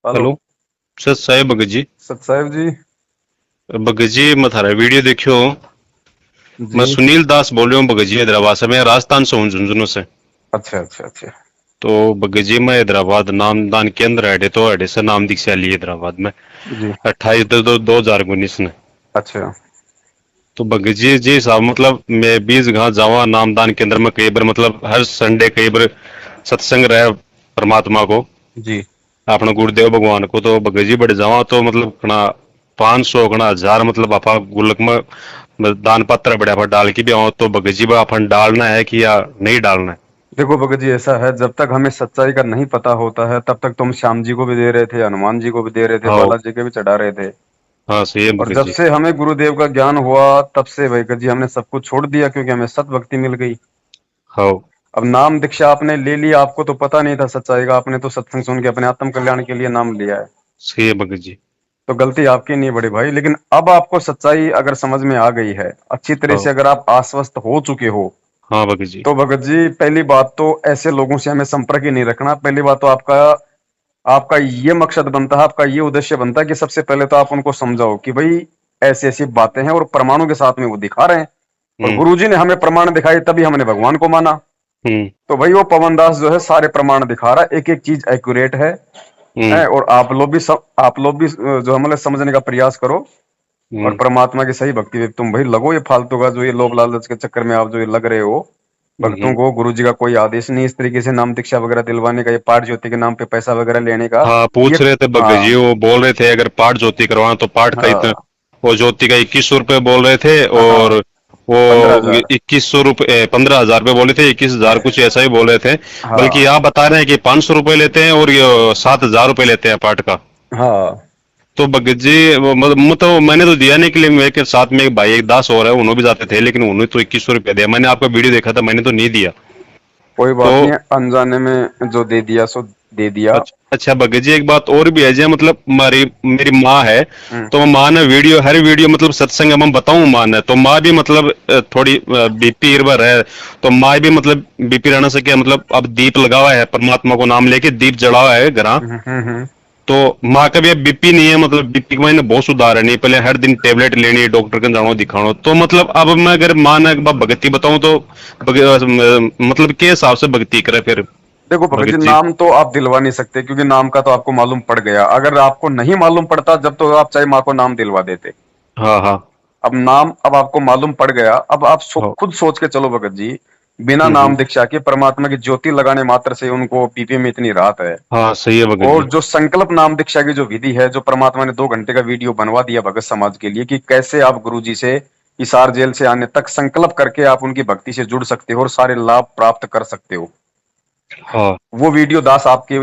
Hello. Hello. सत साहेब भगत जी। सत साहब जी। भगत जी मैं थारा वीडियो देखियो। मैं जी। सुनील दास बोल रहा हूँ भगत जी, हैदराबाद से। मैं राजस्थान से हूँ, झुंझुनू से। अच्छा अच्छा अच्छा। तो भगत जी मैं हैदराबाद नामदान केंद्र अड्डे तो अड्डे से नाम दीक्षा ली हैदराबाद में जी। 28/2/2019 में। अच्छा। तो भगत जी साहब मतलब मैं 20 गांव जावा नामदान केंद्र में कई बार, मतलब हर संडे कई बार सत्संग रहे परमात्मा को, जी। अपने गुरुदेव भगवान को। तो भगत जी बढ़ जावा तो मतलब कना 500 कना 1000 मतलब आपा गुल्लक में दान पत्र बढ़िया पर डाल के भी आओ। तो भगत जी अपन डालना है कि या नहीं डालना है? देखो भगत जी, ऐसा है, जब तक हमें सच्चाई का नहीं पता होता है तब तक तुम श्याम जी को भी दे रहे थे, हनुमान जी को भी दे रहे थे, हाँ। बालाजी के भी चढ़ा रहे थे। हाँ सही है और भगत जब जी। से हमें गुरुदेव का ज्ञान हुआ तब से भगत जी हमने सब कुछ छोड़ दिया, क्योंकि हमें सत भक्ति मिल गई। हाँ अब नाम दीक्षा आपने ले लिया, आपको तो पता नहीं था सच्चाई का, आपने तो सत्संग सुन के अपने आत्म कल्याण के लिए नाम लिया है। सही है भगत जी। तो गलती आपकी नहीं बड़े भाई, लेकिन अब आपको सच्चाई अगर समझ में आ गई है अच्छी तरह हाँ। से, अगर आप आश्वस्त हो चुके हो, हाँ भगत जी। तो भगत जी पहली बात तो ऐसे लोगों से हमें संपर्क ही नहीं रखना। पहली बात तो आपका आपका ये मकसद बनता है, आपका ये उद्देश्य बनता है कि सबसे पहले तो आप उनको समझाओ कि भाई ऐसी ऐसी बातें हैं, और प्रमाणों के साथ में वो दिखा रहे हैं। और हम्म। गुरुजी ने हमें प्रमाण दिखाए तभी हमने भगवान को माना। हम्म। तो भाई वो पवन दास जो है सारे प्रमाण दिखा रहा है, एक एक चीज एक्यूरेट हम्म। है। और आप लोग भी जो है मतलब समझने का प्रयास करो। और हम्म। परमात्मा की सही भक्ति में तुम भाई लगो। ये फालतू का जो ये लोभ लालच के चक्कर में आप जो ये लग रहे हो, भक्तों हम्म। को गुरु जी का कोई आदेश नहीं इस तरीके से नाम दीक्षा वगैरह दिलवाने का, ये पाठ ज्योति के नाम पे पैसा वगैरह लेने का। हाँ ये पूछ रहे थे भगत हाँ जी, वो बोल रहे थे अगर पाठ ज्योति करवाना तो पाठ का इतना, हाँ वो ज्योति का 2100 रुपये बोल रहे थे। और हाँ। वो 15,000। 2100 रुपये 15,000 रुपये बोले थे, 21,000 कुछ ऐसा ही बोल रहे थे। बल्कि हाँ आप बता रहे हैं कि 500 रुपये लेते हैं और ये 7,000 रुपये लेते हैं पाठ का। हाँ। तो भगत जी मतलब मैंने तो दिया नहीं, के लिए मेरे के साथ में एक भाई एक दास और है, उन्होंने भी जाते थे, लेकिन उन्होंने तो 2100 रुपया दिया। मैंने आपका वीडियो देखा था, मैंने तो नहीं दिया। कोई तो बात नहीं, अनजाने में जो दे दिया सो दे दिया। अच्छा भगत जी एक बात और भी है जी, मतलब हमारी मेरी माँ है। हम्म तो माँ ने वीडियो, हर वीडियो मतलब सत्संग हम बताऊं माँ ने, तो माँ भी मतलब थोड़ी बीपी इर्वर है। तो माँ भी मतलब बीपी रहने से क्या मतलब अब दीप लगा हुआ है, परमात्मा को नाम लेके दीप जला हुआ है घर। हम्म। तो माँ का भी अब बीपी नहीं है, मतलब बीपी के मैंने बहुत सुधार है, नहीं पहले हर दिन टेबलेट लेनी है, डॉक्टर के जानो दिखानो। तो मतलब अब मैं अगर माँ ने एक बार भगती बताऊं तो मतलब के हिसाब से भक्ति करे फिर देखो भगत जी, भगत जी? नाम तो आप दिलवा नहीं सकते, क्योंकि नाम का तो आपको मालूम पड़ गया। अगर आपको नहीं मालूम पड़ता जब, तो आप चाहे माँ को नाम दिलवा देते। हाँ हाँ। अब नाम अब आपको मालूम पड़ गया। अब आप हाँ। खुद सोच के चलो भगत जी, बिना हम्म। नाम दीक्षा के परमात्मा की ज्योति लगाने मात्र से उनको बीपी में इतनी राहत है। हाँ सही है भगत और जी। जो संकल्प नाम दीक्षा की जो विधि है, जो परमात्मा ने 2 घंटे का वीडियो बनवा दिया भगत समाज के लिए, कि कैसे आप गुरु जी से हिसार जेल से आने तक संकल्प करके आप उनकी भक्ति से जुड़ सकते हो और सारे लाभ प्राप्त कर सकते हो। हाँ। वो वीडियो दास आपके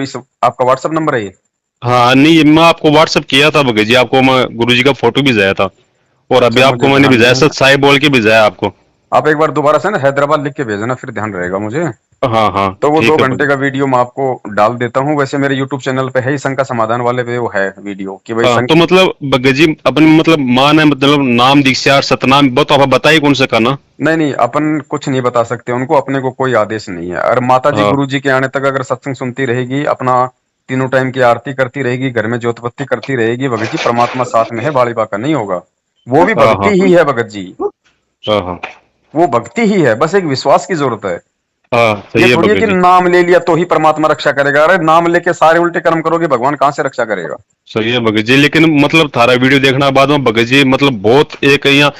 आपका व्हाट्सएप नंबर है ये? हाँ नहीं, मैं आपको व्हाट्सअप किया था भगत जी, आपको मैं गुरु जी का फोटो भी भेजा था। और अभी अच्छा, मुझे आपको मैंने ध्यान भेजा नहीं है। सत साई बोल के भेजा आपको। आप एक बार दोबारा से ना हैदराबाद लिख के भेजना, फिर ध्यान रहेगा मुझे। हाँ हाँ तो वो दो ठीक है घंटे भगत। का वीडियो मैं आपको डाल देता हूँ। वैसे मेरे यूट्यूब चैनल पे है ही, शंका समाधान वाले पे वो है वीडियो, कि भाई हाँ तो मतलब भगत जी अपन मतलब मान है, मतलब नाम दीक्षा और सतनाम बहुत आप बताइए कौन सा करना। नहीं नहीं, अपन कुछ नहीं बता सकते उनको, अपने को कोई आदेश नहीं है। और माता जी हाँ गुरु जी के आने तक अगर सत्संग सुनती रहेगी, अपना तीनों टाइम की आरती करती रहेगी, घर में ज्योतबत्ती करती रहेगी, भगत जी परमात्मा साथ में है, बाड़ी बाका नहीं होगा। वो भी हाँ। भक्ति हाँ ही है भगत जी। हाँ। हाँ वो भक्ति ही है, बस एक विश्वास की जरूरत है। हाँ ये सही है थोड़ी है भगत कि जी। नाम ले लिया तो ही परमात्मा रक्षा करेगा। अरे नाम लेके सारे उल्टे कर्म करोगे, भगवान कहां से रक्षा करेगा? सही है भगत जी, लेकिन मतलब थारा वीडियो देखना बाद में भगत जी मतलब बहुत एक यहाँ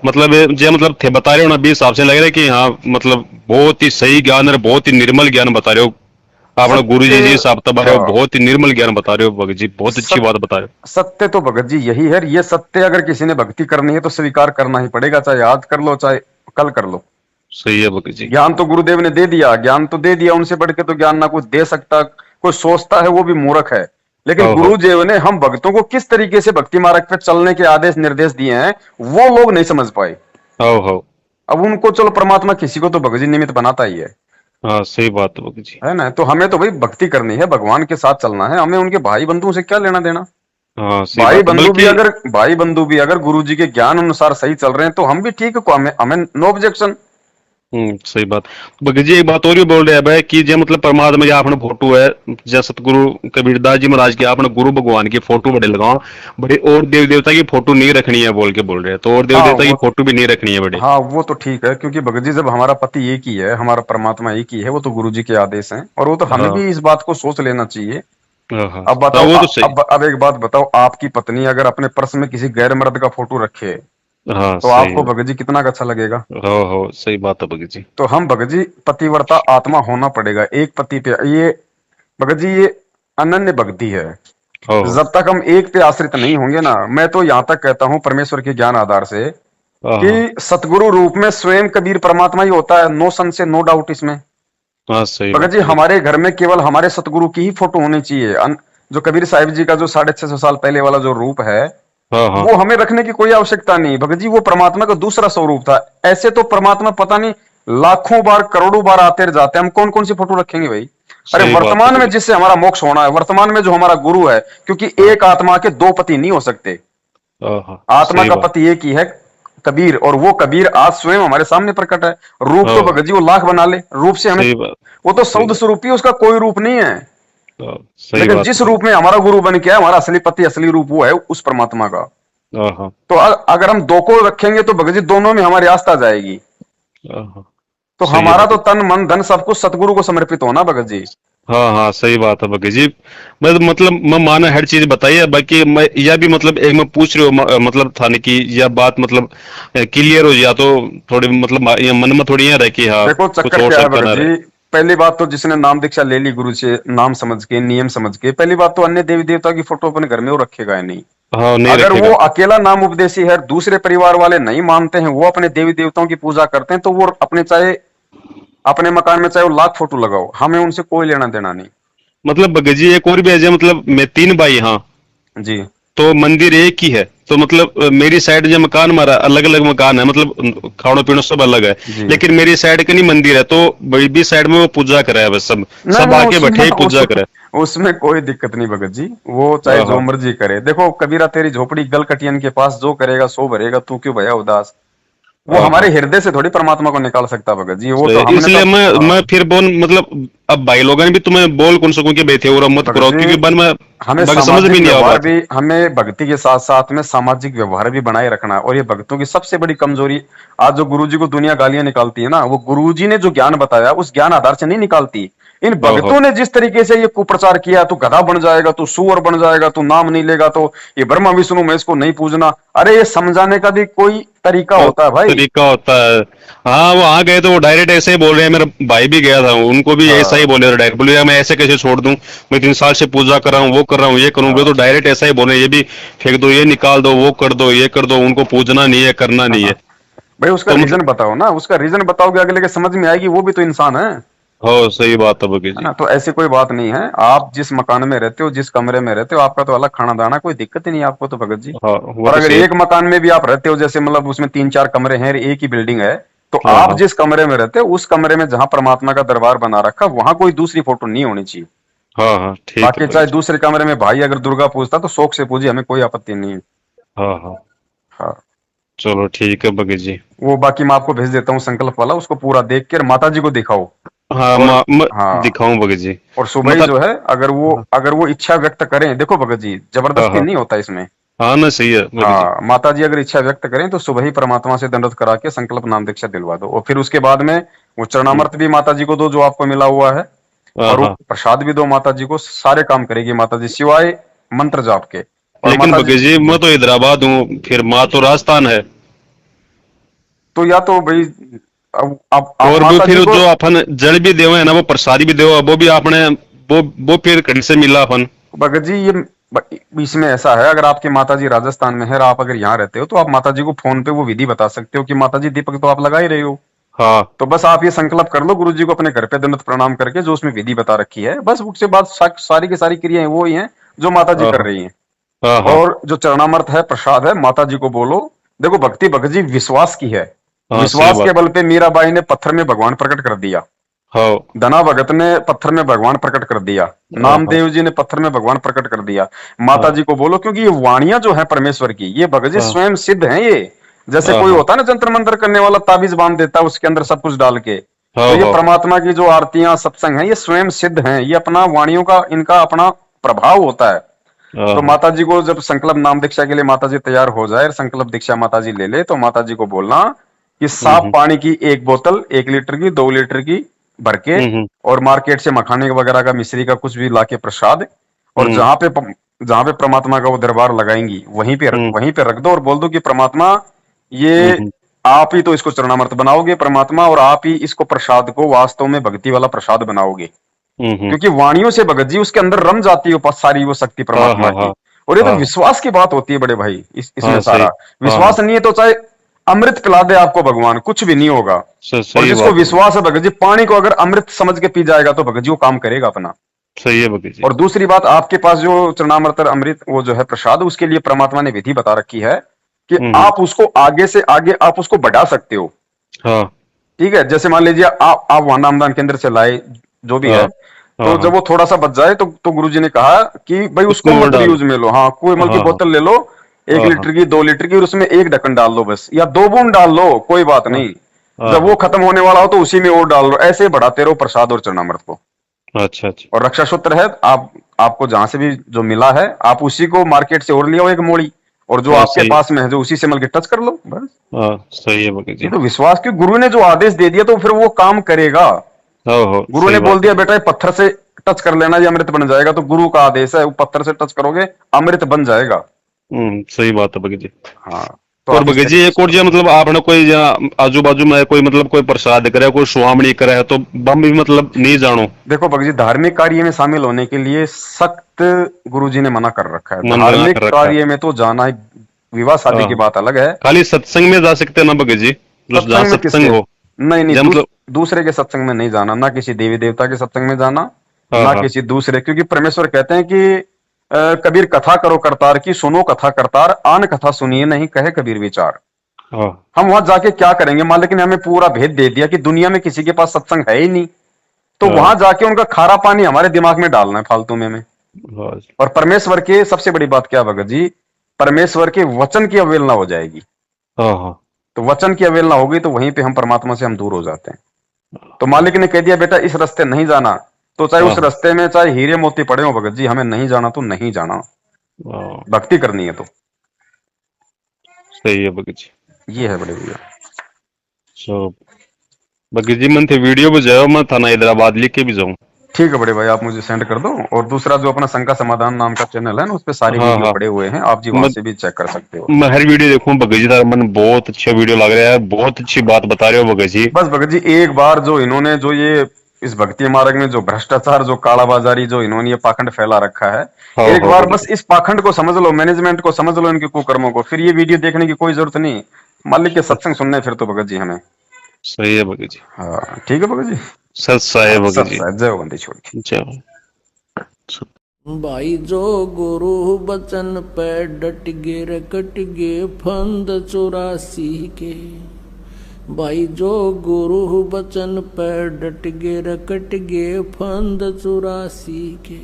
मतलब जो मतलब थे बता रहे हो ना, भी हिसाब से लग रहा है कि हाँ मतलब बहुत ही सही ज्ञान और बहुत ही निर्मल ज्ञान बता रहे हो। आपने गुरु सत्य। जी साहब तो बता रहे हो, हाँ। बहुत ही निर्मल ज्ञान बता रहे हो भगत जी, बहुत अच्छी सत, बात बता रहे सत्य तो भगत जी यही है। ये सत्य अगर किसी ने भक्ति करनी है तो स्वीकार करना ही पड़ेगा, चाहे आज कर लो चाहे कल कर लो। हो। सही है भगत जी। ज्ञान तो गुरुदेव ने दे दिया, ज्ञान तो दे दिया, उनसे बढ़ के तो ज्ञान ना कुछ दे सकता। कोई सोचता है वो भी मूर्ख है। लेकिन हाँ हाँ। गुरुदेव ने हम भक्तों को किस तरीके से भक्ति मार्ग पे चलने के आदेश निर्देश दिए हैं, वो लोग नहीं समझ पाए। हाँ हाँ। अब उनको चलो, परमात्मा किसी को तो भगत जी निमित्त बनाता ही हाँ सही बात है भगत जी। है ना? तो हमें तो भाई भक्ति करनी है, भगवान के साथ चलना है, हमें उनके भाई बंधुओं से क्या लेना देना। हाँ सही बात है, बल्कि भाई बंधु भी अगर गुरु जी के ज्ञान अनुसार सही चल रहे हैं तो हम भी ठीक है, हमें हमें नो ऑब्जेक्शन। सही बात। भगत जी एक बात और भी बोल रहे हैं भाई कि जे मतलब परमात्मा की आपने फोटो है, जय सतगुरु कबीरदास जी महाराज की आपने गुरु भगवान की फोटो बड़े लगाओ, बड़े और देव देवता की फोटो नहीं रखनी है बोल के बोल रहे हैं, तो और देव हाँ देवता की वो फोटो भी नहीं रखनी है बड़े। हाँ वो तो ठीक है, क्योंकि भगत जी जब हमारा पति एक ही है, हमारा परमात्मा एक ही है, वो तो गुरु जी के आदेश हैं, और वो तो हमें हाँ भी इस बात को सोच लेना चाहिए। हाँ हाँ अब हाँ, बताओ वो तो सही। अब एक बात बताओ, आपकी पत्नी अगर अपने पर्स में किसी गैर मर्द का फोटो रखे, हाँ तो सही आपको है। भगत जी कितना अच्छा लगेगा। हो सही बात है भगत जी। तो हम भगत जी पतिव्रता आत्मा होना पड़ेगा, एक पति पे ये भगत जी ये अनन्य भक्ति है। हो जब तक हम एक पे आश्रित नहीं होंगे ना, मैं तो यहां तक कहता हूं परमेश्वर के ज्ञान आधार से, हाँ कि हाँ सतगुरु रूप में स्वयं कबीर परमात्मा ही होता है, नो संशय नो डाउट इसमें। हाँ सही भगत बात जी है भगत हमारे घर में केवल हमारे सतगुरु की ही फोटो होनी चाहिए। जो कबीर साहिब जी का जो 650 साल पहले वाला जो रूप है, जी। हाँ हाँ वो हमें रखने की कोई आवश्यकता नहीं। भगत जी वो परमात्मा का दूसरा स्वरूप था। ऐसे तो परमात्मा पता नहीं लाखों बार करोड़ों बार आते और जाते हैं, हम कौन कौन सी फोटो रखेंगे भाई। अरे सही बात है वर्तमान में भगत। जिससे हमारा मोक्ष होना है, वर्तमान में जो हमारा गुरु है, क्योंकि हाँ एक आत्मा के दो पति नहीं हो सकते। हाँ हाँ आत्मा सही का बात। पति एक ही है, कबीर, और वो कबीर आज स्वयं हमारे सामने प्रकट है। रूप तो हाँ भगत जी वो लाख बना ले, रूप से हमें, सही बात। वो तो सही सौद बात। स्वरूपी, उसका कोई रूप नहीं है। सही लेकिन बात जिस है भगत। रूप में हमारा गुरु बन के है, हमारा असली पति असली रूप वो है उस परमात्मा का। हाँ हाँ तो अगर हम दो को रखेंगे तो भगत जी दोनों में हमारी आस्था जाएगी। हाँ हाँ तो सही है हमारा तो भगत। तन मन धन सब कुछ सतगुरु को समर्पित होना भगत जी। हाँ हाँ सही बात है भगत जी। मैं तो मतलब मैं माना हर चीज बताइए, बाकी मैं यह भी मतलब एक मैं पूछ रही हूँ मतलब थाने की यह बात मतलब क्लियर हो जाए तो थोड़ी मतलब ये मन में थोड़ी यह रहे कि हाँ देखो कुछ चक्कर और क्या है शंका भगत ना रहे। जी, पहली बात तो जिसने नाम दीक्षा ले ली गुरु से, नाम समझ के नियम समझ के, पहली बात तो अन्य देवी देवता की फोटो अपने घर में वो रखेगा ही नहीं। हाँ नहीं अगर रखेगा। वो अकेला नाम उपदेशी है, दूसरे परिवार वाले नहीं मानते हैं, वो अपने देवी देवताओं की पूजा करते हैं, तो वो अपने चाहे अपने मकान में चाहे वो लाख फोटो लगाओ, हमें उनसे कोई लेना देना नहीं। मतलब भगत जी एक और भी है मतलब मैं तीन भाई हाँ, जी तो मंदिर एक ही है, तो मतलब मेरी साइड जो मकान हमारा अलग अलग मकान है, मतलब खानो पीनो सब अलग है, जी। लेकिन मेरी साइड का नहीं मंदिर है, तो बड़ी भी साइड में वो पूजा करे है बस सब, नहीं सब नहीं आके बैठे उसमें ही पूजा करे। उसमें कोई दिक्कत नहीं भगत जी, वो चाहे हाँ जो हाँ मर्जी करे। देखो कबीरा तेरी झोपड़ी गलकटियन के पास, जो करेगा सो भरेगा, तू क्यों भया उदास। वो हाँ हमारे हाँ हृदय से थोड़ी परमात्मा को निकाल सकता भगत जी, वो सही तो है। हमने तो इसलिए मैं हाँ फिर बोल मतलब अब भाई लोगों ने भी तुम्हें बोल कौन सकूं कि बैठे और मत भगत करो, जी, क्योंकि बन में हमें बाकी समझ भी सामाजिक नहीं आ व्यवहार बात। भी, हमें भक्ति के साथ साथ में सामाजिक व्यवहार भी बनाए रखना है। और ये भक्तों की सबसे बड़ी कमजोरी, आज जो गुरुजी को दुनिया गालियां निकालती है ना, वो गुरुजी ने जो ज्ञान बताया उस ज्ञान आधार से नहीं निकालती। इन हाँ हाँ भक्तों ने जिस तरीके से ये कुप्रचार किया, तू गधा बन जाएगा, तू सुअर बन जाएगा, तू नाम नहीं लेगा तो ये ब्रह्मा विष्णु महेश को नहीं पूजना। अरे ये समझाने का भी कोई तरीका हाँ, होता है भाई। तरीका होता है। हाँ वो आ गए तो वो डायरेक्ट ऐसे ही बोल रहे हैं, मेरा भाई भी गया था उनको भी ऐसा ही हाँ बोले डायरेक्ट, बोले यार मैं ऐसे कैसे छोड़ दूं, मैं 3 साल से पूजा कर रहा हूँ, वो कर रहा हूँ, ये करूँ, वो तो हाँ डायरेक्ट ऐसा ही बोले ये भी फेंक दो, ये निकाल दो, वो कर दो, ये कर दो, उनको पूजना नहीं है, करना नहीं हाँ है। भाई, उसका तो मतलब रीजन बताओ ना, उसका रीजन बताओगे अगले के समझ में आएगी, वो भी तो इंसान है। हाँ सही बात है बगी है जी। ना, तो ऐसी कोई बात नहीं है। आप जिस मकान में रहते हो, जिस कमरे में रहते हो, आपका तो अलग खाना दाना, कोई दिक्कत ही नहीं है आपको तो भगत जी। हाँ वो और तो अगर सही है। एक मकान में भी आप रहते हो, जैसे मतलब उसमें 3 4 कमरे हैं, एक ही बिल्डिंग है, तो हाँ आप हाँ जिस कमरे में रहते हो उस कमरे में जहां परमात्मा का दरबार बना रखा, वहां कोई दूसरी फोटो नहीं होनी चाहिए। हाँ हाँ ठीक है बाकी बगी चाहे जी। दूसरे कमरे में भाई अगर दुर्गा पूजता तो शौक से पूजी, हमें कोई आपत्ति नहीं है। हाँ हाँ हाँ, चलो ठीक है बगी जी। वो बाकी मैं आपको भेज देता हूँ संकल्प वाला, उसको पूरा देख कर माता जी को दिखाओ। हाँ और मैं हाँ, दिखाऊं बगी जी। और सुबह ही मतलब जो है, अगर वो इच्छा व्यक्त करें, देखो भगत जी हाँ जबरदस्ती हाँ नहीं होता इसमें। हाँ ना सही है बगी जी। हाँ, माता जी अगर इच्छा व्यक्त करें तो सुबह ही परमात्मा से दंडवत करा के संकल्प नाम दीक्षा दिलवा दो, और फिर उसके बाद में वो हम्म, चरणामृत भी माता जी को दो जो आपको मिला हुआ है, हाँ और वो हाँ प्रसाद भी दो माता जी को। सारे काम करेगी माता जी सिवाय मंत्र जाप के। और लेकिन माता जी बगी जी जी, मैं तो हैदराबाद हूँ, फिर माँ तो राजस्थान है, तो या तो भाई, अब आप और वो माता फिर जी को, जो अपन जल भी देवे है ना, वो प्रसाद भी देवे, वो भी आपने वो फिर कहीं से मिला अपन। भगत जी ये इसमें ऐसा है, अगर आपकी माता जी राजस्थान में है और आप अगर यहाँ रहते हो, तो आप माता जी को फोन पे वो विधि बता सकते हो कि माता जी दीपक तो आप लगा ही रहे हो, हाँ तो बस आप ये संकल्प कर लो गुरु जी को अपने घर पे दंडवत प्रणाम करके, जो उसमें विधि बता रखी है, बस उसके बाद सारी की सारी क्रियाएं वो ही हैं जो माता जी हाँ कर रही हैं। हाँ हाँ और जो चरणामृत है, प्रसाद है, माता जी को बोलो। देखो भक्ति भगत जी विश्वास की है। हाँ सही विश्वास के बात। बल पे मीराबाई ने पत्थर में भगवान प्रकट कर दिया, हाँ धना भगत ने पत्थर में भगवान प्रकट कर दिया, हाँ हाँ नामदेव जी ने पत्थर में भगवान प्रकट कर दिया। माता हाँ जी को बोलो, क्योंकि ये वाणियां जो है परमेश्वर की, ये भगत जी हाँ स्वयं सिद्ध हैं ये। जैसे हाँ कोई हाँ होता है ना जंतर मंतर करने वाला, ताबीज बांध देता है उसके अंदर सब कुछ डाल के। हाँ तो ये हाँ परमात्मा की जो आरतियां सत्संग है ये स्वयं सिद्ध हैं, ये अपना वाणियों का इनका अपना प्रभाव होता है। हाँ तो हाँ। माता जी को जब संकल्प नाम दीक्षा के लिए माता जी तैयार हो जाए, संकल्प दीक्षा माता जी ले ले, तो माता जी को बोलना कि साफ हम्म पानी की एक बोतल 1 लीटर की 2 लीटर की भर के, हम्म और मार्केट से मखाने वगैरह का मिश्री का कुछ भी लाके प्रसाद, और हम्म जहां पे परमात्मा का वो दरबार लगाएंगी हम्म वहीं पे रख दो, और बोल दो कि परमात्मा ये हम्म आप ही तो इसको चरणामृत बनाओगे परमात्मा, और आप ही इसको प्रसाद को वास्तव में भक्ति वाला प्रसाद बनाओगे। हम्म। क्योंकि वाणियों से भगत जी उसके अंदर रम जाती है सारी वो शक्ति हाँ परमात्मा हाँ की। हाँ और ये तो हाँ विश्वास की बात होती है बड़े भाई, इसमें हाँ सही। सारा हाँ हाँ विश्वास नहीं है तो चाहे अमृत पिला दे आपको भगवान, कुछ भी नहीं होगा। और सही जिसको बात है भाई। विश्वास है भगत जी, पानी को अगर अमृत समझ के पी जाएगा तो भगत जी वो काम करेगा अपना। सही है भगत जी। और दूसरी बात, आपके पास जो चरणामृत अमृत वो जो है प्रसाद, उसके लिए परमात्मा ने विधि बता रखी है कि हम्म। आप उसको आगे से आगे आप उसको बढ़ा सकते हो। हाँ ठीक है, जैसे मान लीजिए आप वहां नामदान केंद्र से लाए जो भी हाँ है, हाँ तो जब हाँ। वो थोड़ा सा बच जाए तो गुरुजी ने कहा कि भाई उसको उसमें और मत डालो। यूज में लो, हाँ कोई मतलब की हाँ हाँ बोतल ले लो, एक हाँ हाँ लीटर की 2 लीटर की, और उसमें एक ढक्कन डाल लो बस, या 2 बूंद डाल लो, कोई बात हाँ नहीं। हाँ जब वो हाँ। खत्म होने वाला हो तो उसी में और डाल लो, ऐसे ही बढ़ाते रहो प्रसाद और चरणामृत को। अच्छा अच्छा। और रक्षा सूत्र है, आप आपको जहां से भी जो मिला है आप उसी को मार्केट से और लिया हो एक मोड़ी, और जो हाँ आपके सही। पास में है जो उसी से मिल के टच कर लो बस। हाँ सही है भगत ये जी। तो विश्वास की, गुरु ने जो आदेश दे दिया तो फिर वो काम करेगा। हाँ हो गुरु ने सही बोल बात है दिया भाई। बेटा ये पत्थर से टच कर लेना, ये अमृत बन जाएगा, तो गुरु का आदेश है, वो पत्थर से टच करोगे अमृत बन जाएगा। सही बात है भगत जी। हाँ, तो और आप इस भगत जी तरीके एक से और जो करो। मतलब आपने कोई आजू बाजू में कोई मतलब कोई प्रसाद करे कोई सुहामणी करे है तो बम भी मतलब नहीं जानो। देखो भगत जी, धार्मिक कार्य में शामिल होने के लिए सख्त गुरु जी ने मना कर रखा है, मन बना धार्मिक कर रखा है। कार्य में तो जाना है, विवाह शादी की हाँ बात अलग है। खाली सत्संग में जा सकते हैं ना भगत जी, जो जहाँ सत्संग में सत्संग किसके, हो। नहीं नहीं, या मतलब। दूसरे के सत्संग में नहीं जाना, ना किसी देवी देवता के सत्संग में जाना, हाँ ना हाँ किसी दूसरे, क्योंकि परमेश्वर कहते हैं कि कबीर कथा करो करतार की, सुनो कथा करतार, आन कथा सुनिए नहीं कहे कबीर विचार। हाँ हम वहां जाके क्या करेंगे, मालिक ने हमें पूरा भेद दे दिया कि दुनिया में किसी के पास सत्संग है ही नहीं, तो हाँ वहां जाके उनका खारा पानी हमारे दिमाग में डालना है फालतू में। हाँ और परमेश्वर के सबसे बड़ी बात क्या भगत जी, परमेश्वर के वचन की अवहेलना हो जाएगी। हाँ हाँ तो वचन की अवहेलना होगी तो वहीं पे हम परमात्मा से हम दूर हो जाते हैं। तो मालिक ने कह दिया बेटा इस रास्ते नहीं जाना, तो चाहे हाँ उस रास्ते में चाहे हीरे मोती पड़े हो भगत जी, हमें नहीं जाना तो नहीं जाना, हाँ। भक्ति करनी है तो। सही है भगत जी। ये है बड़े भैया। सो भगत जी मन थे वीडियो भी जाओ मैं थाना हैदराबाद लेके भी जाऊँ। ठीक है बड़े भाई, आप मुझे सेंड कर दो, और दूसरा जो अपना शंका समाधान नाम का चैनल है ना, उस पे सारी हाँ वीडियो हाँ। पड़े हुए हैं, आप जी वहां मैं से भी चेक कर सकते हो। मैं हर वीडियो देखूं भगत जी का मन बहुत अच्छा वीडियो लग रहा है, बहुत अच्छी बात बता रहे हो भगत जी। बस भगत जी एक बार जो इन्होंने जो ये इस भक्ति मार्ग में जो भ्रष्टाचार जो कालाबाजारी जो इन्होंने ये पाखंड फैला रखा है, हाँ एक हाँ बार भगत बस जी। इस पाखंड को समझ लो, मैनेजमेंट को समझ लो, इनके कुकर्मों को, फिर ये वीडियो देखने की कोई जरूरत नहीं, मालिक के सत्संग सुनने फिर तो भगत जी हमें। सही है भगत जी। हाँ ठीक है भगत जी। सत साहे हाँ, भगत सत जी। साहब, जय बंदी छोड़ के। जय। भाई जो गुरु बचन पे डट गे रे कट गे फंद 84 के। भाई जो गुरु बचन पे डट गे रे कट गे फंद 84 के।